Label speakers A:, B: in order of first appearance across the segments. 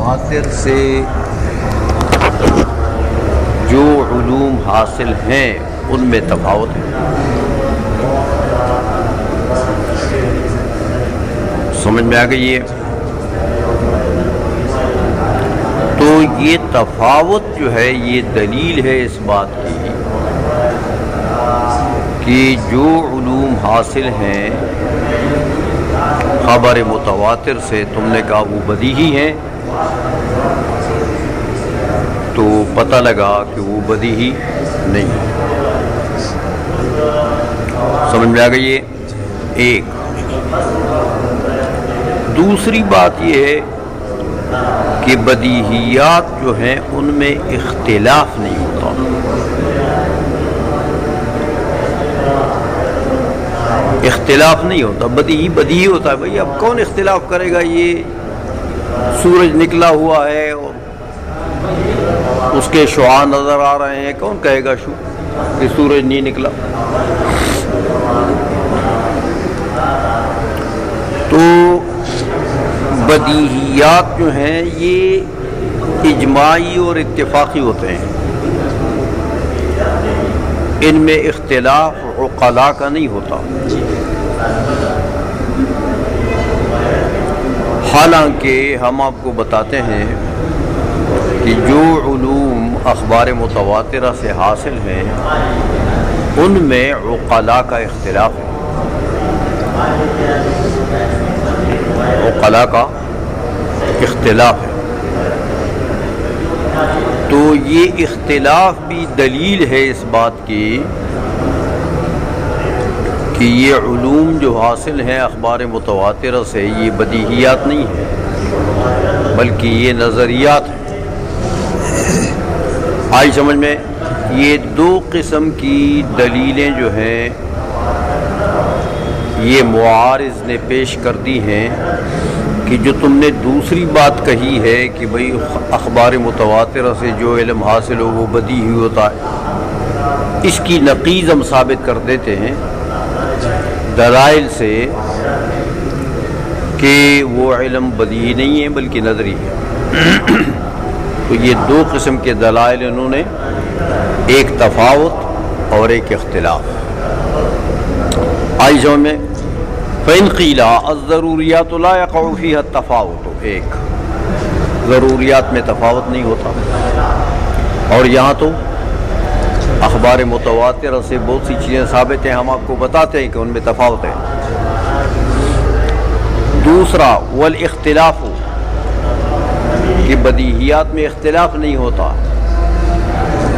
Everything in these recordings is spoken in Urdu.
A: متواتر سے جو علوم حاصل ہیں ان میں تفاوت ہے. سمجھ میں آ گئی ہے؟ تو یہ تفاوت جو ہے یہ دلیل ہے اس بات کی کہ جو علوم حاصل ہیں خبر متواتر سے تم نے کہا وہ بدیہی ہیں، تو پتہ لگا کہ وہ بدیہی نہیں. سمجھ میں آ گئی ہے؟ ایک دوسری بات یہ ہے کہ بدیہیات جو ہیں ان میں اختلاف نہیں ہوتا. اختلاف نہیں ہوتا، بدیہی ہوتا ہے. بھائی اب کون اختلاف کرے گا؟ یہ سورج نکلا ہوا ہے اور اس کے شعاع نظر آ رہے ہیں، کون کہے گا کہ سورج نہیں نکلا؟ تو بدیہیات جو ہیں یہ اجماعی اور اتفاقی ہوتے ہیں، ان میں اختلاف عقلاء کا نہیں ہوتا. حالانکہ ہم آپ کو بتاتے ہیں کہ جو علوم اخبار متواترہ سے حاصل ہیں ان میں عقلاء کا اختلاف ہے. عقلاء کا اختلاف ہے. تو یہ اختلاف بھی دلیل ہے اس بات کی کہ یہ علوم جو حاصل ہیں اخبار متواترہ سے یہ بدیہیات نہیں ہیں بلکہ یہ نظریات ہیں. آئی سمجھ میں؟ یہ دو قسم کی دلیلیں جو ہیں یہ معارض نے پیش کر دی ہیں کہ جو تم نے دوسری بات کہی ہے کہ بھئی اخبار متواترہ سے جو علم حاصل ہو وہ بدیہی ہوتا ہے، اس کی نقیض ہم ثابت کر دیتے ہیں دلائل سے کہ وہ علم بدیہی نہیں ہے بلکہ نظری ہے. تو یہ دو قسم کے دلائل انہوں نے، ایک تفاوت اور ایک اختلاف. آئی سمجھ میں؟ فَإِنْ قِيلَ الضَّرُورِيَاتُ لَا يَقَعُ فِيهَا التَّفَاوُتُ، ایک ضروریات میں تفاوت نہیں ہوتا. اور یہاں تو اخبار متواترہ سے بہت سی چیزیں ثابت ہیں، ہم آپ کو بتاتے ہیں کہ ان میں تفاوت ہے. دوسرا والاختلاف، کہ بدیہیات میں اختلاف نہیں ہوتا.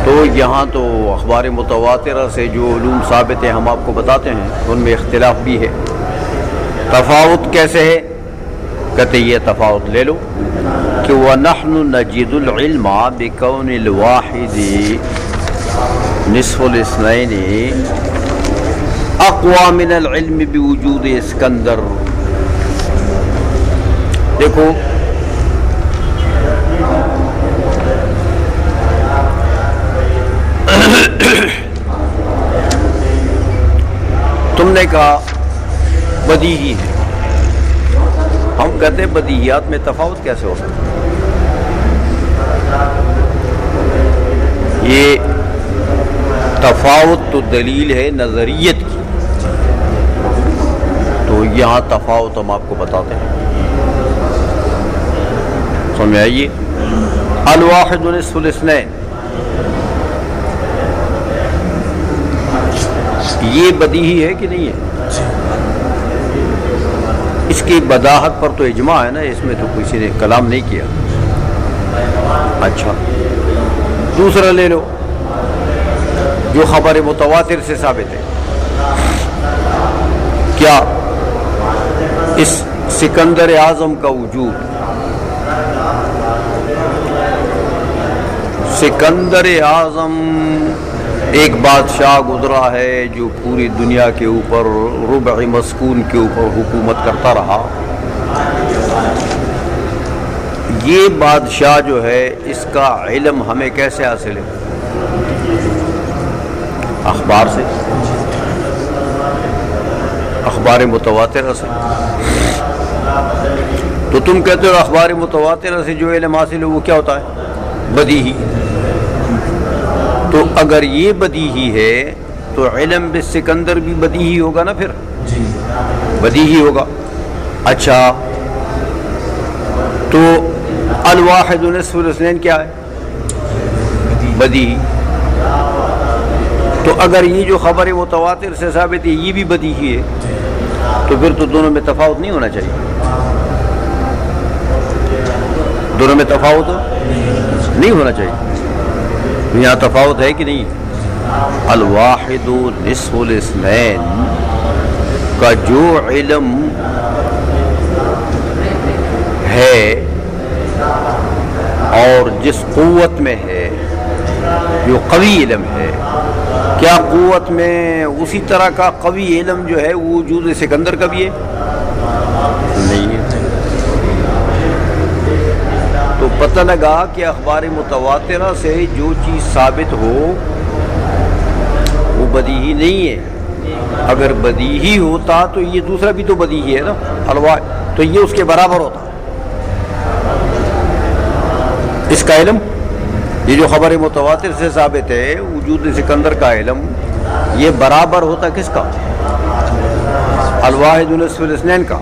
A: تو یہاں تو اخبار متواترہ سے جو علوم ثابت ہیں ہم آپ کو بتاتے ہیں ان میں اختلاف بھی ہے. تفاوت کیسے ہے؟ کہتے یہ تفاوت لے لو کہ وَنَحْنُ نَجِدُ الْعِلْمَ بِكَوْنِ الْوَاحِدِ نِصْفُ الْاثْنَيْنِ اقوى من العلم بوجود اسکندر. دیکھو تم نے کہا بدیہی ہے، ہم کہتے ہیں بدیہیات میں تفاوت کیسے ہو سکتا؟ یہ تفاوت تو دلیل ہے نظریت کی. تو یہاں تفاوت ہم آپ کو بتاتے ہیں. سمجھ آئیے؟ الواحد نصف الاثنین، یہ بدیہی ہے کہ نہیں ہے؟ اس کی بداہت پر تو اجماع ہے نا، اس میں تو کسی نے کلام نہیں کیا. اچھا دوسرا لے لو جو خبر متواتر سے ثابت ہے. کیا اس سکندر اعظم کا وجود، سکندر اعظم ایک بادشاہ گزرا ہے جو پوری دنیا کے اوپر ربع مسکون کے اوپر حکومت کرتا رہا. یہ بادشاہ جو ہے اس کا علم ہمیں کیسے حاصل ہے؟ اخبار سے، اخبار متواترہ سے. تو تم کہتے ہو اخبار متواترہ سے جو علم حاصل ہے وہ کیا ہوتا ہے؟ بدیہی. تو اگر یہ بدیہی ہے تو علم بالسکندر بھی بدیہی ہوگا نا، پھر بدیہی ہوگا. اچھا تو الواحد نصف الاثنین کیا ہے؟ بدیہی. تو اگر یہ جو خبر متواتر سے ثابت ہے یہ بھی بدیہی ہے تو پھر تو دونوں میں تفاوت نہیں ہونا چاہیے. دونوں میں تفاوت نہیں ہونا چاہیے. یہاں تفاوت ہے کہ نہیں؟ الواحد نصف الاثنین کا جو علم ہے اور جس قوت میں ہے، جو قوی علم ہے، کیا قوت میں اسی طرح کا قوی علم جو ہے وہ وجود سکندر کا بھی ہے؟ نہیں ہے. تو پتہ لگا کہ اخبار متواترہ سے جو چیز ثابت ہو وہ بدیہی نہیں ہے. اگر بدیہی ہوتا تو یہ دوسرا بھی تو بدیہی ہے نا، الواحد، تو یہ اس کے برابر ہوتا. اس کا علم، یہ جو خبر متواتر سے ثابت ہے وجود سکندر کا علم، یہ برابر ہوتا کس کا؟ الواحد نصف الاثنین کا.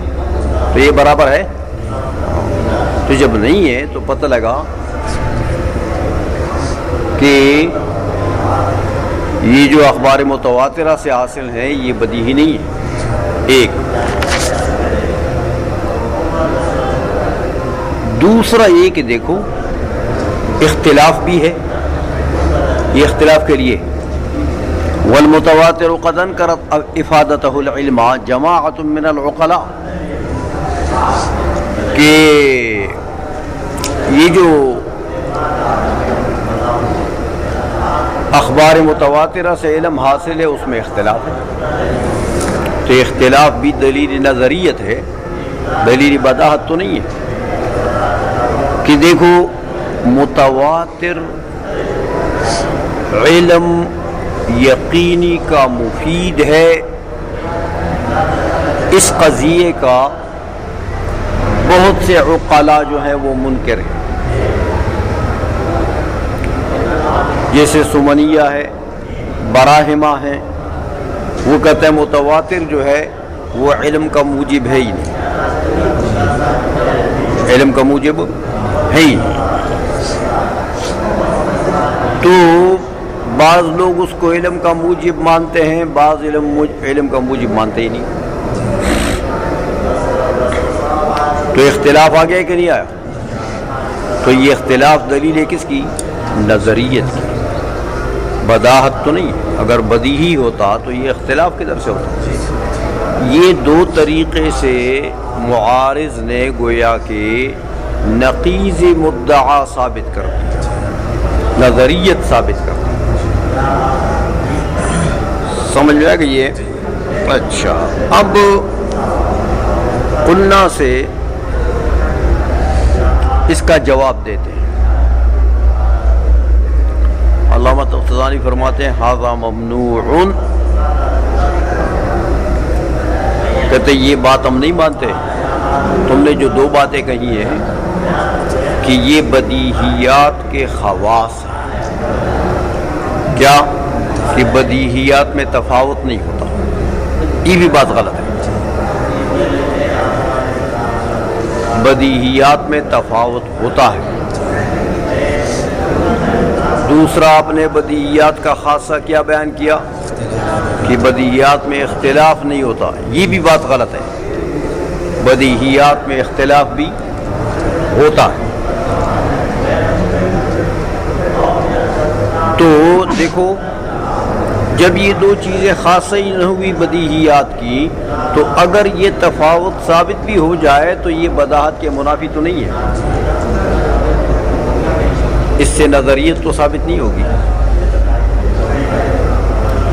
A: تو یہ برابر ہے. تو جب نہیں ہے تو پتہ لگا کہ یہ جو اخبار متواترہ سے حاصل ہیں یہ بدیہی نہیں ہے. ایک. دوسرا یہ کہ دیکھو اختلاف بھی ہے. یہ اختلاف کے لیے والمتواتر قد انکرت افادتہ العلم جماعت من العقلاء، کہ یہ جو اخبار متواترہ سے علم حاصل ہے اس میں اختلاف ہے. تو اختلاف بھی دلیل نظریت ہے، دلیل بداہت تو نہیں ہے. کہ دیکھو متواتر علم یقینی کا مفید ہے، اس قضیے کا بہت سے عقلاء جو ہیں وہ منکر ہیں. جیسے سمنیہ ہے، براہمہ ہیں، وہ کہتے ہیں متواتر جو ہے وہ علم کا موجب ہے ہی نہیں، علم کا موجب ہے ہی نہیں. تو بعض لوگ اس کو علم کا موجب مانتے ہیں، بعض علم کا موجب مانتے ہی نہیں. تو اختلاف آ گیا کہ نہیں آیا؟ تو یہ اختلاف دلیل ہے کس کی؟ نظریت کی، بداہت تو نہیں. اگر بدیہی ہوتا تو یہ اختلاف کدھر سے ہوتا؟ یہ دو طریقے سے معارض نے گویا کہ نقیض مدعا ثابت کر دی، نظریت ثابت کر دی. سمجھ لیا کہ یہ اچھا. اب قلنا سے اس کا جواب دیتے ہیں. علامہ تفتزانی فرماتے ہیں ھذا ممنوع، کہتے یہ بات ہم نہیں مانتے. تم نے جو دو باتیں کہی ہیں کہ یہ بدیہیات کے خواص ہیں. کیا؟ کہ بدیہیات میں تفاوت نہیں ہوتا، یہ بھی بات غلط ہے. بدیہیات میں تفاوت ہوتا ہے. دوسرا آپ نے بدیہیات کا خاصہ کیا بیان کیا کہ بدیہیات میں اختلاف نہیں ہوتا، یہ بھی بات غلط ہے. بدیہیات میں اختلاف بھی ہوتا ہے. تو دیکھو جب یہ دو چیزیں خاصہ ہی نہ ہوئی بدیہیات کی، تو اگر یہ تفاوت ثابت بھی ہو جائے تو یہ بداہت کے منافی تو نہیں ہے. اس سے نظریت تو ثابت نہیں ہوگی.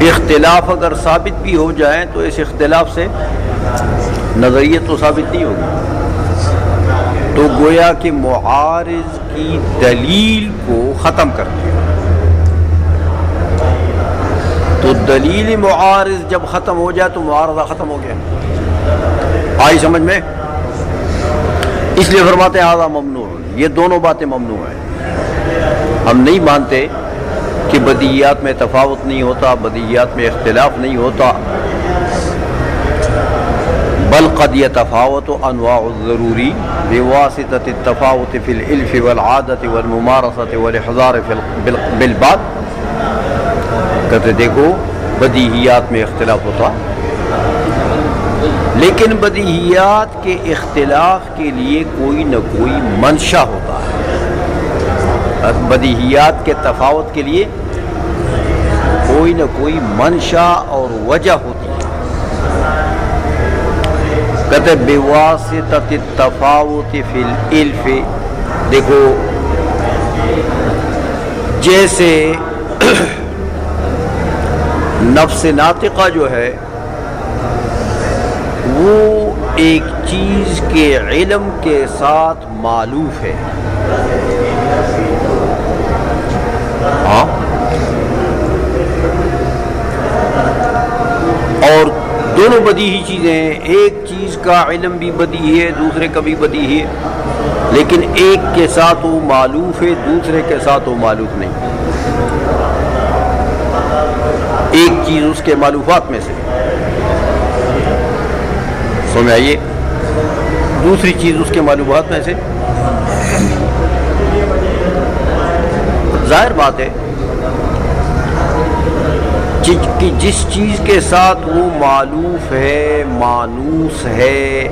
A: اختلاف اگر ثابت بھی ہو جائے تو اس اختلاف سے نظریت تو ثابت نہیں ہوگی. تو گویا کہ معارض کی دلیل کو ختم کر دیا. تو دلیل معارض جب ختم ہو جائے تو معارضہ ختم ہو گیا. آئی سمجھ میں؟ اس لیے فرماتے ہیں ھذا ممنوع، یہ دونوں باتیں ممنوع ہیں. ہم نہیں مانتے کہ بدیہیات میں تفاوت نہیں ہوتا، بدیہیات میں اختلاف نہیں ہوتا، بل قد يتفاوت انواع الضروری بواسطة التفاوت في الالف والعادة والممارسة والاحضار بالبعد. کہتے دیکھو بدیہیات میں اختلاف ہوتا، لیکن بدیہیات کے اختلاف کے لیے کوئی نہ کوئی منشا ہوتا ہے. بدیہیات کے تفاوت کے لیے کوئی نہ کوئی منشا اور وجہ ہوتی ہے. کہتے بواسطۃ التفاوت فی الالف، دیکھو جیسے نفس ناطقہ جو ہے وہ ایک چیز کے علم کے ساتھ معلوف ہے. ہاں، اور دونوں بدیہی چیزیں ہیں. ایک چیز کا علم بھی بدیہی ہے، دوسرے کا بھی بدیہی ہے، لیکن ایک کے ساتھ وہ معلوف ہے، دوسرے کے ساتھ وہ معلوف نہیں. ایک چیز اس کے معلوفات میں سے سمجھ آئیے، دوسری چیز اس کے معلومات میں سے. ظاہر بات ہے کہ جس چیز کے ساتھ وہ معلوف ہے، مانوس ہے،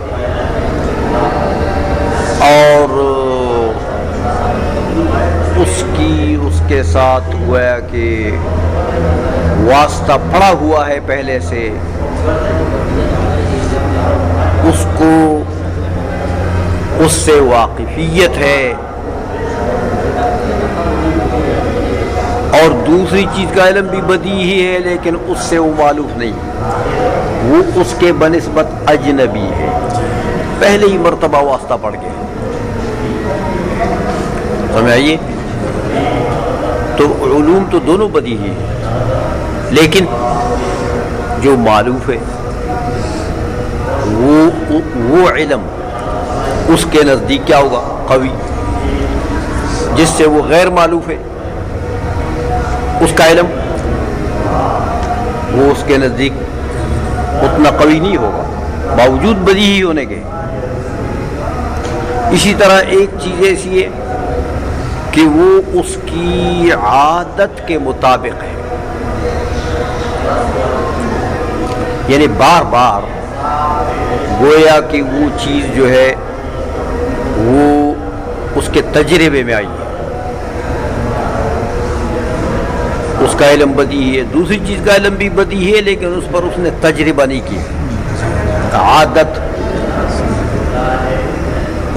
A: اور اس کے ساتھ ہوا کہ واسطہ پڑا ہوا ہے پہلے سے، اس سے واقفیت ہے، اور دوسری چیز کا علم بھی بدیہی ہے لیکن اس سے وہ معلوف نہیں، وہ اس کے بنسبت اجنبی ہے، پہلے ہی مرتبہ واسطہ پڑ گیا. سمجھ آئیے؟ تو علوم تو دونوں بدیہی ہیں، لیکن جو معلوف ہے وہ علم اس کے نزدیک کیا ہوگا؟ قوی. جس سے وہ غیر معلوف ہے اس کا علم وہ اس کے نزدیک اتنا قوی نہیں ہوگا باوجود بدیہی ہونے کے. اسی طرح ایک چیز ایسی ہے کہ وہ اس کی عادت کے مطابق ہے، یعنی بار بار گویا کہ وہ چیز جو ہے وہ اس کے تجربے میں آئی ہے، اس کا علم بدیہی ہے. دوسری چیز کا علم بھی بدیہی ہے لیکن اس پر اس نے تجربہ نہیں کی، عادت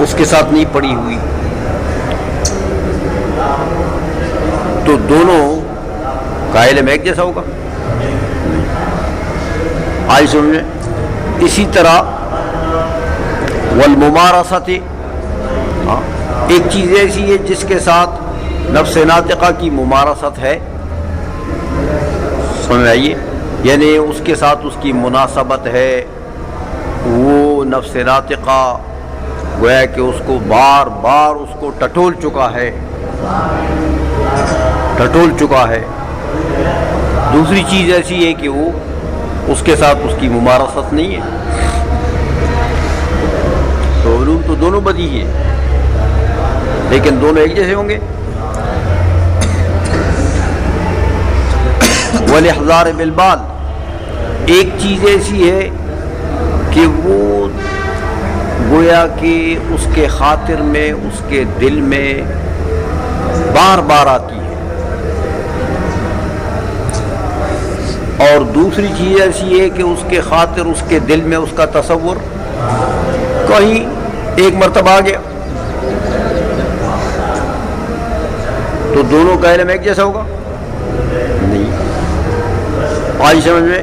A: اس کے ساتھ نہیں پڑی ہوئی. تو دونوں کا علم ایک جیسا ہوگا. آئی سمجھیں؟ اسی طرح والممارست، ایک چیز ایسی ہے جس کے ساتھ نفس ناطقہ کی ممارست ہے، سمجھ آئیے، یعنی اس کے ساتھ اس کی مناسبت ہے. وہ نفس ناطقہ گویا کہ اس کو بار بار اس کو ٹٹول چکا ہے. دوسری چیز ایسی ہے کہ وہ اس کے ساتھ اس کی ممارست نہیں ہے. تو علوم تو دونوں بدیہی ہیں لیکن دونوں ایک جیسے ہوں گے. والاحضار بالبال، ایک چیز ایسی ہے کہ وہ گویا کہ اس کے خاطر میں، اس کے دل میں بار بار آتی ہے، اور دوسری چیز ایسی ہے کہ اس کے خاطر، اس کے دل میں اس کا تصور کہیں ایک مرتبہ آ گیا. تو دونوں کا علم ایک جیسا ہوگا نہیں. آج سمجھ میں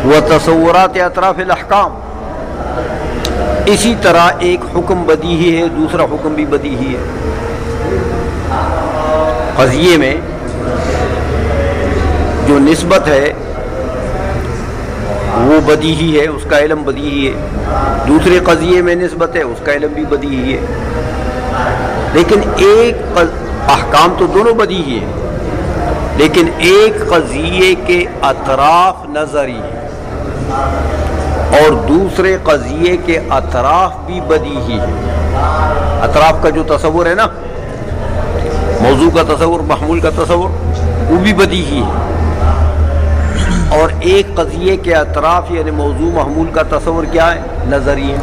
A: وہ تصورات اطراف الاحکام، اسی طرح ایک حکم بدیہی ہے، دوسرا حکم بھی بدیہی ہے. قضیے میں جو نسبت ہے وہ بدیہی ہے، اس کا علم بدیہی ہے، دوسرے قضیے میں نسبت ہے، اس کا علم بھی بدیہی ہے، لیکن ایک احکام تو دونوں بدیہی ہیں، لیکن ایک قضیے کے اطراف نظری ہیں اور دوسرے قضیے کے اطراف بھی بدیہی ہیں۔ اطراف کا جو تصور ہے نا، موضوع کا تصور، محمول کا تصور، وہ بھی بدیہی ہے، اور ایک قضیے کے اطراف یعنی موضوع محمول کا تصور کیا ہے؟ نظری ہے۔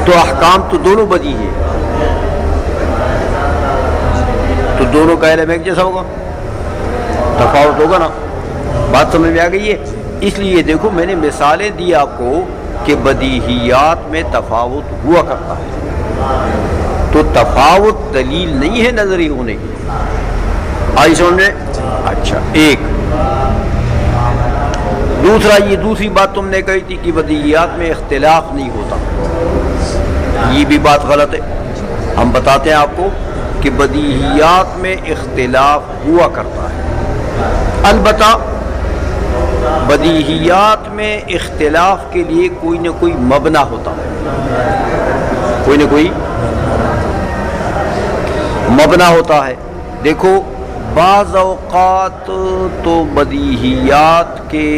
A: تو احکام تو دونوں بدیہی ہے، تو دونوں کا علم ایک جیسا ہوگا؟ تفاوت ہوگا نا؟ بات سمجھ میں آ گئی ہے؟ اس لیے دیکھو میں نے مثالیں دی آپ کو کہ بدیہیات میں تفاوت ہوا کرتا ہے، تو تفاوت دلیل نہیں ہے نظری ہونے کی۔ آئی سمجھ میں؟ اچھا، ایک دوسرا، یہ دوسری بات تم نے کہی تھی کہ بدیہیات میں اختلاف نہیں ہوتا، یہ بھی بات غلط ہے۔ ہم بتاتے ہیں آپ کو کہ بدیہیات میں اختلاف ہوا کرتا ہے، البتہ بدیہیات میں اختلاف کے لیے کوئی نہ کوئی مبنی ہوتا ہے، کوئی نہ کوئی مبنی ہوتا ہے۔ دیکھو بعض اوقات تو بدیہیات کے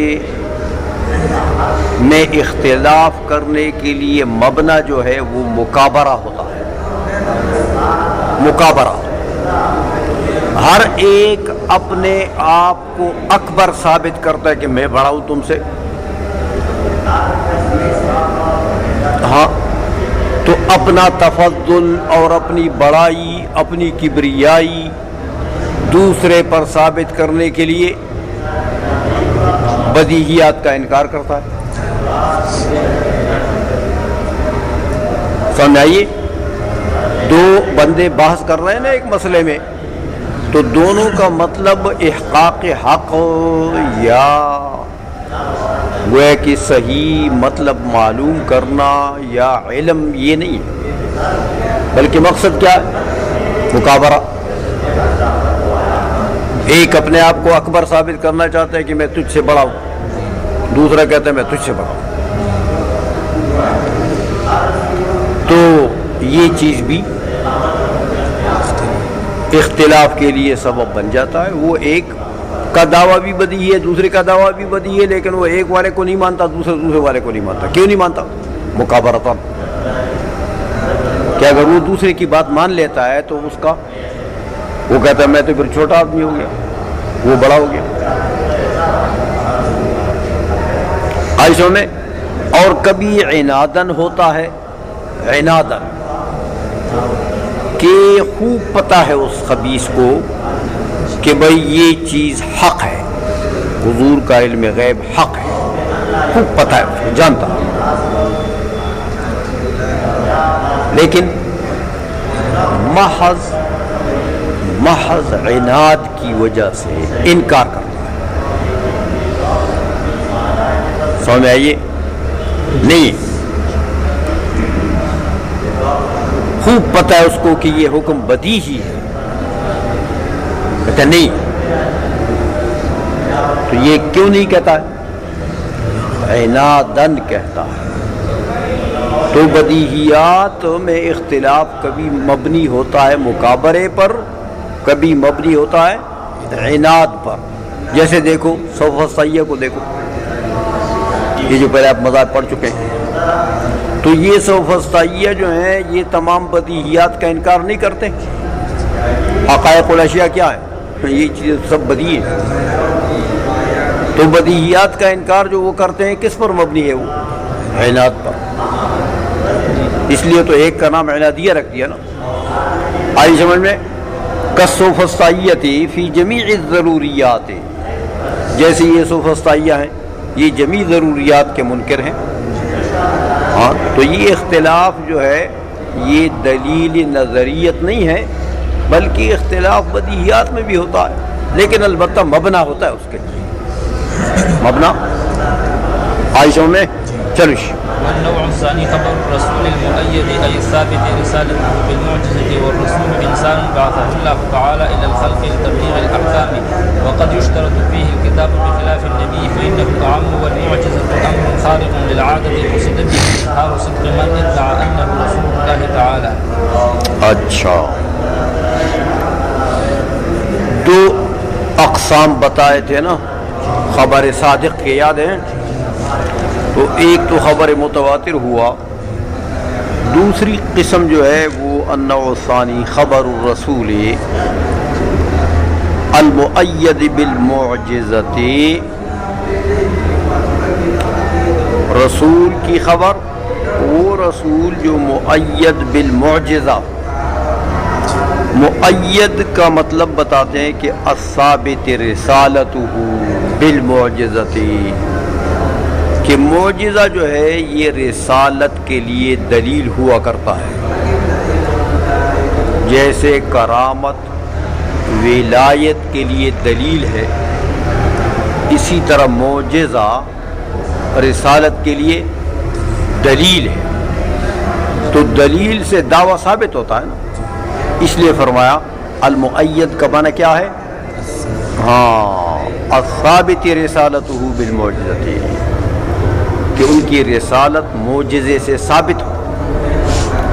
A: میں اختلاف کرنے کے لیے مبنی جو ہے وہ مکابرہ ہوتا ہے، مکابرہ، ہر ایک اپنے آپ کو اکبر ثابت کرتا ہے کہ میں بڑا ہوں تم سے، ہاں، تو اپنا تفضل اور اپنی بڑائی، اپنی کبریائی دوسرے پر ثابت کرنے کے لیے بدیہیات کا انکار کرتا ہے۔ سمجھ آئیے؟ دو بندے بحث کر رہے ہیں نا ایک مسئلے میں، تو دونوں کا مطلب احقاق حق یا گویا کہ صحیح مطلب معلوم کرنا یا علم، یہ نہیں ہے، بلکہ مقصد کیا ہے؟ مکابرہ۔ ایک اپنے آپ کو اکبر ثابت کرنا چاہتا ہے کہ میں تجھ سے بڑا ہوں، دوسرا کہتا ہے میں تجھ سے بڑا ہوں، تو یہ چیز بھی اختلاف کے لیے سبب بن جاتا ہے۔ وہ ایک کا دعویٰ بھی بدیہی ہے، دوسرے کا دعویٰ بھی بدیہی ہے، لیکن وہ ایک والے کو نہیں مانتا، دوسرے والے کو نہیں مانتا۔ کیوں نہیں مانتا؟ مکابرتاً، کہ اگر وہ دوسرے کی بات مان لیتا ہے تو اس کا، وہ کہتا ہے میں تو پھر چھوٹا آدمی ہو گیا، وہ بڑا ہو گیا۔ عائشہ میں، اور کبھی عنادن ہوتا ہے، عنادن کہ خوب پتہ ہے اس خبیث کو کہ بھئی یہ چیز حق ہے، حضور کا علم غیب حق ہے، خوب پتہ ہے، اس کو جانتا ہے، لیکن محض عناد کی وجہ سے انکار کرتا ہے۔ سمجھ میں آئیے؟ نہیں، خوب پتہ ہے اس کو کہ یہ حکم بدیہی ہے، کہتا نہیں، تو یہ کیوں نہیں کہتا ہے؟ عنادن کہتا ہے۔ تو بدیہیات میں اختلاف کبھی مبنی ہوتا ہے مکابرے پر، کبھی مبنی ہوتا ہے عناد پر۔ جیسے دیکھو سوفسطائیہ کو دیکھو، یہ جو پہلے آپ مذاہب پڑھ چکے ہیں، تو یہ سوفسطائیہ جو ہیں یہ تمام بدیہیات کا انکار نہیں کرتے۔ حقائق الاشیاء کیا ہے؟ یہ چیز سب بدیہی ہے، تو بدیہیات کا انکار جو وہ کرتے ہیں کس پر مبنی ہے؟ وہ عناد پر، اس لیے تو ایک کا نام عنادیہ رکھ دیا نا۔ آئی سمجھ میں؟ کالسوفسطائیۃ فی جمیع الضروریات، جیسے یہ سوفسطائیہ ہیں یہ جمیع ضروریات کے منکر ہیں، ہاں، تو یہ اختلاف جو ہے یہ دلیل نظریت نہیں ہے، بلکہ اختلاف بدیہیات میں بھی ہوتا ہے، لیکن البتہ مبنی ہوتا ہے اس کے، مبنی۔ عائشہ میں چلو
B: والنوع الثاني خبر الرسول المؤيد أي الثابت رسالته بالمعجزة، والرسول إنسان بعثه الله تعالى إلى الخلق لتبليغ الأحكام، وقد يشترط فيه الكتاب بخلاف النبي فإنه أعم، والمعجزة أمر خارق للعادة قصد به إظهار صدق من ادعى أنه رسول الله تعالى.
A: اچھا، دو اقسام بتائے تھے نا خبر صادق کے، یاد ہیں؟ تو ایک تو خبر متواتر ہوا، دوسری قسم جو ہے وہ النوع الثانی خبر الرسول المؤید بالمعجزۃ، رسول کی خبر، وہ رسول جو مؤید بالمعجزہ، مؤید کا مطلب بتاتے ہیں کہ الثابت رسالتہ بالمعجزۃ، کہ معجزہ جو ہے یہ رسالت کے لیے دلیل ہوا کرتا ہے، جیسے کرامت ولایت کے لیے دلیل ہے، اسی طرح معجزہ رسالت کے لیے دلیل ہے، تو دلیل سے دعویٰ ثابت ہوتا ہے نا، اس لیے فرمایا المؤید کا معنی کیا ہے؟ ہاں، الثابت رسالتہ بالمعجزۃ، کہ ان کی رسالت معجزے سے ثابت ہو،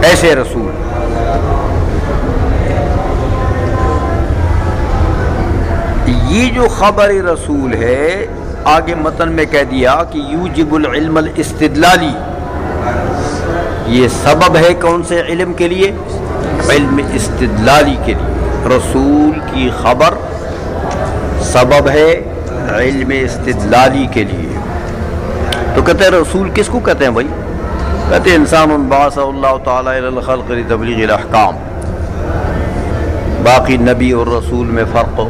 A: ایسے رسول۔ یہ جو خبر رسول ہے آگے متن میں کہہ دیا کہ یوجب العلم الاستدلالی، یہ سبب ہے کون سے علم کے لیے؟ علم استدلالی کے لیے، رسول کی خبر سبب ہے علم استدلالی کے لیے۔ تو کہتے ہیں رسول کس کو کہتے ہیں بھائی؟ کہتے ہیں انسان بعثہ اللہ تعالیٰ الی الخلق لتبلیغ الاحکام۔ باقی نبی اور رسول میں فرق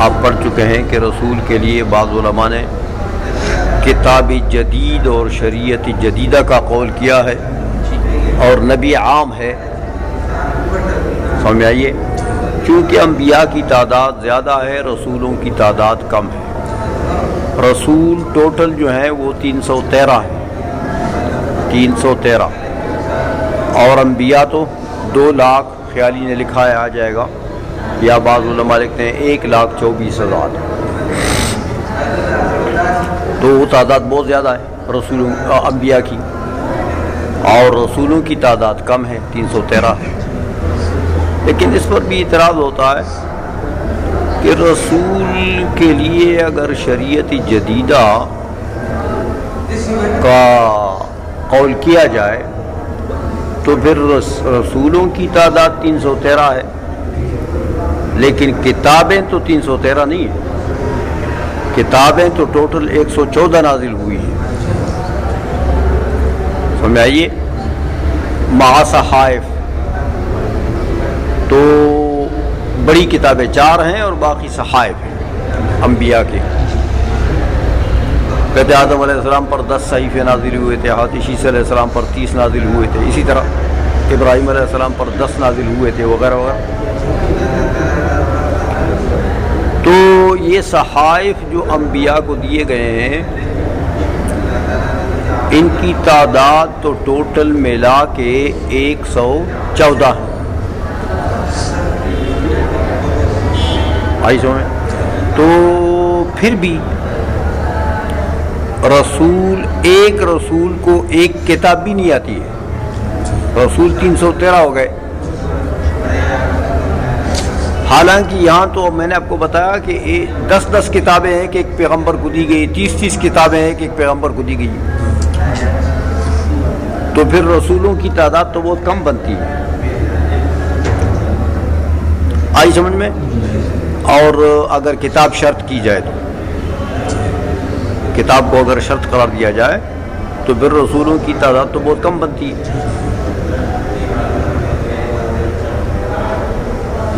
A: آپ پڑھ چکے ہیں کہ رسول کے لیے بعض علماء نے کتاب جدید اور شریعت جدیدہ کا قول کیا ہے، اور نبی عام ہے، سمجھ آئیے، چونکہ انبیاء کی تعداد زیادہ ہے، رسولوں کی تعداد کم ہے۔ رسول ٹوٹل جو ہیں وہ 313 ہیں، 313، اور انبیاء تو 2 لاکھ، خیالی نے لکھا ہے آ جائے گا، یا بعض علماء لکھتے ہیں 1,24,000، تو وہ تعداد بہت زیادہ ہے رسولوں انبیاء کی، اور رسولوں کی تعداد کم ہے، 313 ہے۔ لیکن اس پر بھی اعتراض ہوتا ہے کہ رسول کے لیے اگر شریعت جدیدہ کا قول کیا جائے تو پھر رسولوں کی تعداد 313 ہے، لیکن کتابیں تو 313 نہیں ہیں، کتابیں تو ٹوٹل 114 نازل ہوئی ہیں، سمجھ آئیے، مع صحائف، تو بڑی کتابیں 4 ہیں اور باقی صحائف ہیں انبیاء کے۔ کہتے آدم علیہ السلام پر 10 صحیفے نازل ہوئے تھے، حضرت عیسیٰ علیہ السلام پر 30 نازل ہوئے تھے، اسی طرح ابراہیم علیہ السلام پر 10 نازل ہوئے تھے، وغیرہ وغیرہ۔ تو یہ صحائف جو انبیاء کو دیے گئے ہیں، ان کی تعداد تو ٹوٹل ملا کے 114 ہے، تو پھر بھی ایک رسول کو ایک کتاب بھی نہیں آتی ہے، رسول 313 ہو گئے۔ حالانکہ یہاں تو میں نے آپ کو بتایا کہ 10 کتابیں ہیں کہ ایک پیغمبر کو دی گئی، 30 کتابیں ہیں کہ ایک پیغمبر کو دی گئی، تو پھر رسولوں کی تعداد تو بہت کم بنتی ہے۔ آئی سمجھ میں؟ اور اگر کتاب شرط کی جائے تو کتاب کو اگر شرط قرار دیا جائے تو پھر رسولوں کی تعداد تو بہت کم بنتی ہے۔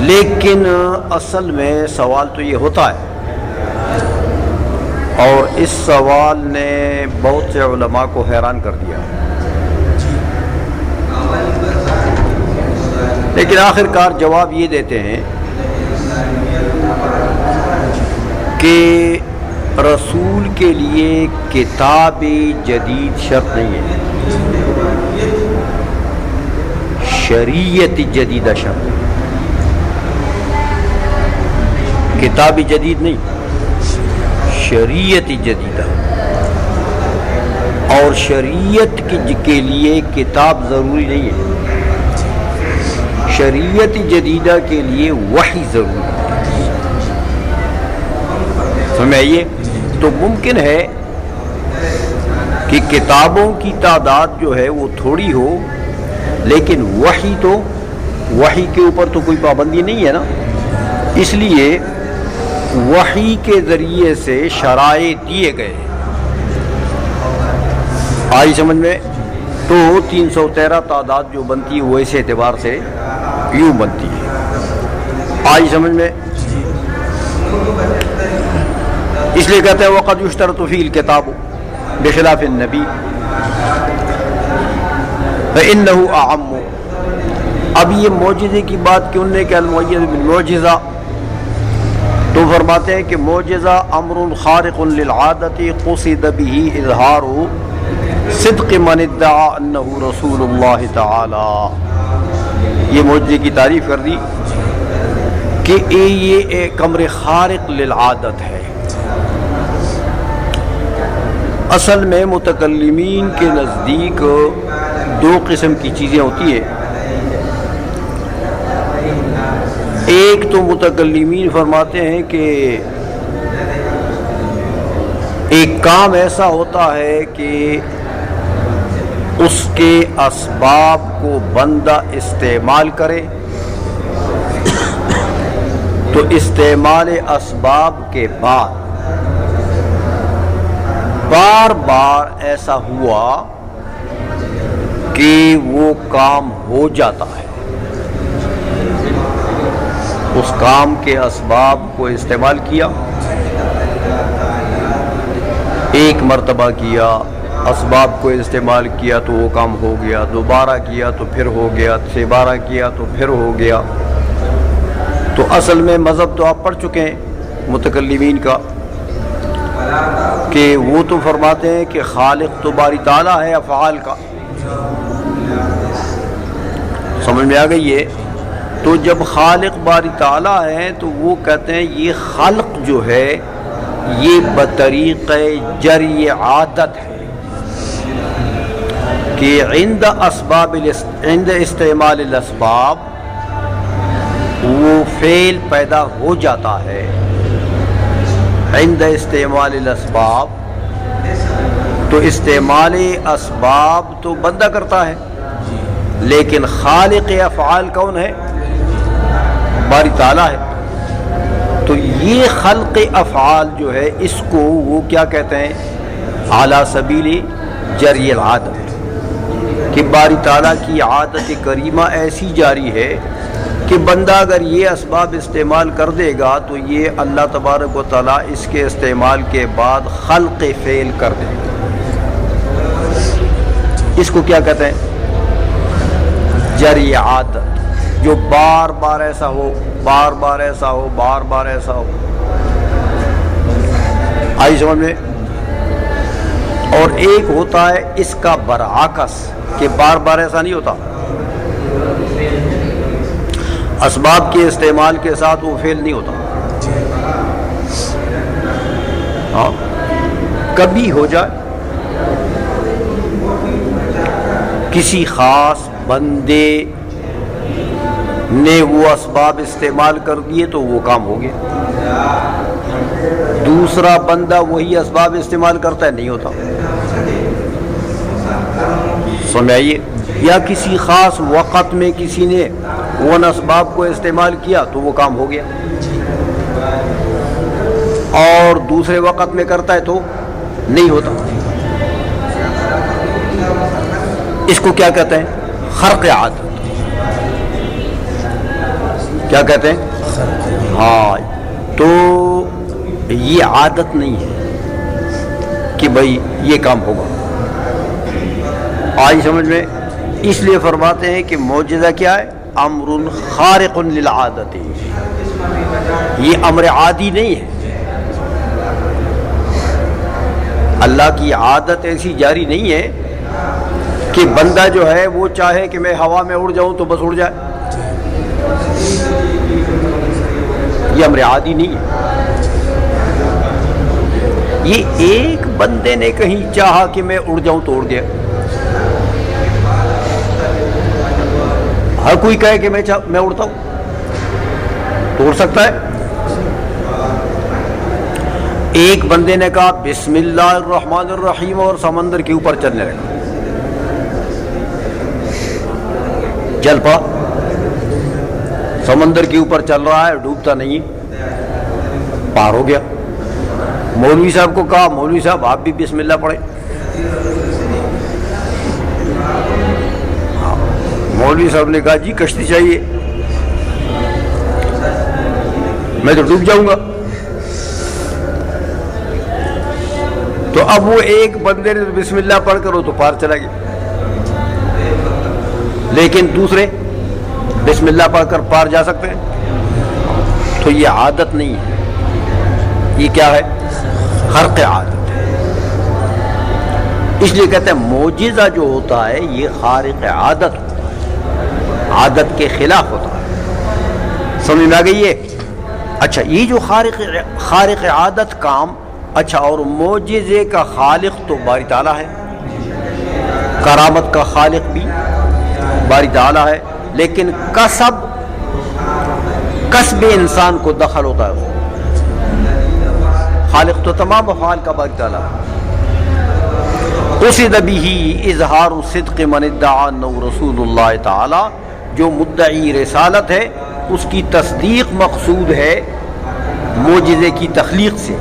A: لیکن اصل میں سوال تو یہ ہوتا ہے، اور اس سوال نے بہت سے علماء کو حیران کر دیا، لیکن آخر کار جواب یہ دیتے ہیں کہ رسول کے لیے کتاب جدید شرط نہیں ہے، شریعت جدیدہ شرط ہے۔ کتاب جدید نہیں، شریعت جدیدہ، اور شریعت کے لیے کتاب ضروری نہیں ہے، شریعت جدیدہ کے لیے وحی ضروری ہے۔ سمجھئے؟ تو ممکن ہے کہ کتابوں کی تعداد جو ہے وہ تھوڑی ہو، لیکن وحی کے اوپر تو کوئی پابندی نہیں ہے نا، اس لیے وحی کے ذریعے سے شرائط دیے گئے ہیں۔ آئی سمجھ میں؟ تو 313 تعداد جو بنتی ہے وہ اس اعتبار سے یوں بنتی ہے۔ آئی سمجھ میں؟ اس لیے کہتے ہیں وَقَدْ يُشْتَرَطُ فِيهِ الْكِتَابُ بِخِلَافِ النَّبِي فَإِنَّهُ أَعَمُّ۔ اب یہ معجزے کی بات کیوں نے کہ المعجزہ بالمعجزہ، تو فرماتے ہیں کہ معجزہ امر خارق للعادت قصد به اظہار صدق من ادعا انہ رسول اللہ تعالی۔ یہ معجزے کی تعریف کر دی کہ یہ ایک امر خارق للعادت ہے۔ اصل میں متکلمین کے نزدیک دو قسم کی چیزیں ہوتی ہیں۔ ایک تو متکلمین فرماتے ہیں کہ ایک کام ایسا ہوتا ہے کہ اس کے اسباب کو بندہ استعمال کرے، تو استعمال اسباب کے بعد بار بار ایسا ہوا کہ وہ کام ہو جاتا ہے، اس کام کے اسباب کو استعمال کیا، ایک مرتبہ کیا، اسباب کو استعمال کیا تو وہ کام ہو گیا، دوبارہ کیا تو پھر ہو گیا، 12 کیا تو پھر ہو گیا۔ تو اصل میں مذہب تو آپ پڑھ چکے ہیں متکلمین کا کہ وہ تو فرماتے ہیں کہ خالق تو باری تعالیٰ ہے افعال کا۔ سمجھ میں آ گئی ہے؟ تو جب خالق باری تعالیٰ ہے تو وہ کہتے ہیں یہ خلق جو ہے یہ بطریق جری عادت ہے کہ عند استعمال الاسباب وہ فعل پیدا ہو جاتا ہے، عند استعمال الاسباب، تو استعمال اسباب تو بندہ کرتا ہے، لیکن خالق افعال کون ہے؟ باری تعالیٰ ہے۔ تو یہ خلق افعال جو ہے اس کو وہ کیا کہتے ہیں؟ اعلیٰ سبیل جری العادت، کہ باری تعالیٰ کی عادت کریمہ ایسی جاری ہے کہ بندہ اگر یہ اسباب استعمال کر دے گا تو یہ اللہ تبارک و تعالیٰ اس کے استعمال کے بعد خلق فعل کر دے گا۔ اس کو کیا کہتے ہیں؟ جری عادت، جو بار بار ایسا ہو، بار بار ایسا ہو، بار بار ایسا ہو۔ آئی سمجھ میں؟ اور ایک ہوتا ہے اس کا برعکس کہ بار بار ایسا نہیں ہوتا، اسباب کے استعمال کے ساتھ وہ فعل نہیں ہوتا، ہاں کبھی ہو جائے، کسی خاص بندے نے وہ اسباب استعمال کر دیے تو وہ کام ہو گیا، دوسرا بندہ وہی اسباب استعمال کرتا ہے نہیں ہوتا۔ سمجھائیے؟ یا کسی خاص وقت میں کسی نے ان اسباب کو استعمال کیا تو وہ کام ہو گیا، اور دوسرے وقت میں کرتا ہے تو نہیں ہوتا۔ اس کو کیا کہتے ہیں؟ خرق عادت۔ کیا کہتے ہیں؟ ہاں، تو یہ عادت نہیں ہے کہ بھائی یہ کام ہوگا۔ آئی سمجھ میں؟ اس لیے فرماتے ہیں کہ معجزہ کیا ہے؟ امر خارق للعادت، یہ امر عادی نہیں ہے، اللہ کی عادت ایسی جاری نہیں ہے کہ بندہ جو ہے وہ چاہے کہ میں ہوا میں اڑ جاؤں تو بس اڑ جائے. یہ امر عادی نہیں ہے. یہ ایک بندے نے کہیں چاہا کہ میں اڑ جاؤں تو اڑ گیا. ہر کوئی کہے کہ میں اڑتا ہوں تو اڑ سکتا ہے. ایک بندے نے کہا بسم اللہ الرحمن الرحیم اور سمندر کے اوپر چلنے لگا. چل پا, سمندر کے اوپر چل رہا ہے, ڈوبتا نہیں, پار ہو گیا. مولوی صاحب کو کہا مولوی صاحب آپ بھی بسم اللہ پڑھیں. مولوی صاحب نے کہا جی کشتی چاہیے, میں تو ڈوب جاؤں گا. تو اب وہ ایک بندے نے بسم اللہ پڑھ کر وہ تو پار چلا گیا, لیکن دوسرے بسم اللہ پڑھ کر پار جا سکتے ہیں. تو یہ عادت نہیں ہے, یہ کیا ہے؟ خرق عادت ہے. اس لیے کہتے ہیں معجزہ جو ہوتا ہے یہ خارق عادت ہوتا ہے, عادت کے خلاف ہوتا ہے. سمجھ میں آ گئی ہے؟ اچھا, یہ جو خارق عادت کام, اچھا, اور معجزے کا خالق تو باری تعالیٰ ہے, کرامت کا خالق بھی باری تعالیٰ ہے, لیکن کسب انسان کو دخل ہوتا ہے. خالق تو تمام افعال کا باری تعالیٰ ہے. قصد به اظہار صدق من ادعا انہ رسول اللہ تعالی, جو مدعی رسالت ہے اس کی تصدیق مقصود ہے معجزے کی تخلیق سے.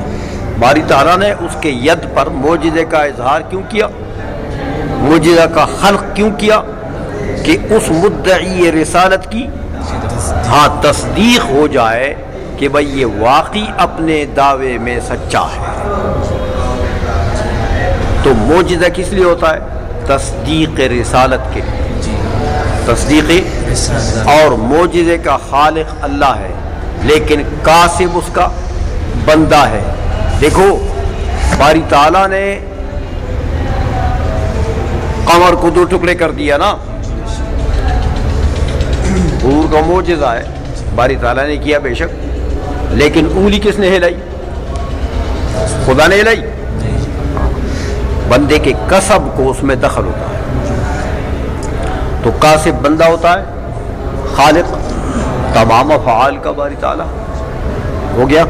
A: باری تعالیٰ نے اس کے ید پر معجزے کا اظہار کیوں کیا, معجزہ کا خلق کیوں کیا؟ کہ اس مدعی رسالت کی تصدیق ہو جائے کہ بھئی یہ واقعی اپنے دعوے میں سچا ہے. تو معجزہ کس لیے ہوتا ہے؟ تصدیق رسالت کے, تصدیق, اور معجزے کا خالق اللہ ہے لیکن کاسب اس کا بندہ ہے. دیکھو باری تعالیٰ نے قمر کو 2 ٹکڑے کر دیا نا, حضور کا معجزہ ہے, باری تعالیٰ نے کیا بے شک, لیکن انگلی کس نے ہلائی؟ خدا نے ہلائی. بندے کے کسب کو اس میں دخل ہوتا ہے. تو کاسب بندہ ہوتا ہے, خالق تمام افعال کا باری تعالیٰ. ہو گیا.